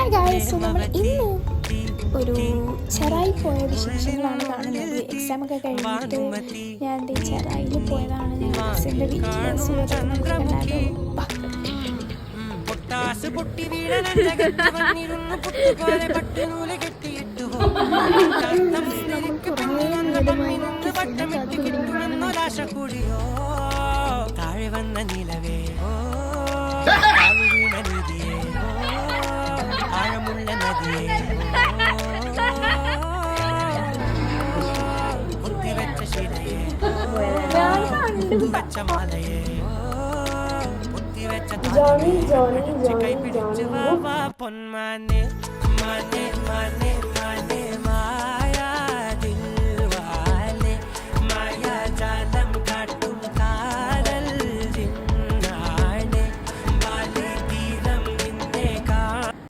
Hi guys, so നമ്മൾ ഇന്ന് ഒരു ചെറായി പോയ വിശേഷങ്ങളാണ് കാണുന്നത്. എക്സാമൊക്കെ കഴിഞ്ഞിട്ട് ഞാൻ എൻ്റെ ചെറായിൽ പോയതാണ്. ഞാൻ ബസ്സിൻ്റെ വീട്ടിൽ സുഹൃത്തുക്കൾ നമുക്ക് കണ്ടാലോ. താഴെ വന്ന നിലവേ ആഴമുള്ള നദിയേ കുത്തിവെച്ച ശിലയെ കുത്തിവെച്ച മലയെ കുത്തിവെച്ച കൈ പിടിച്ചു വാ പൊന്മാനെ മാനെ മാനെ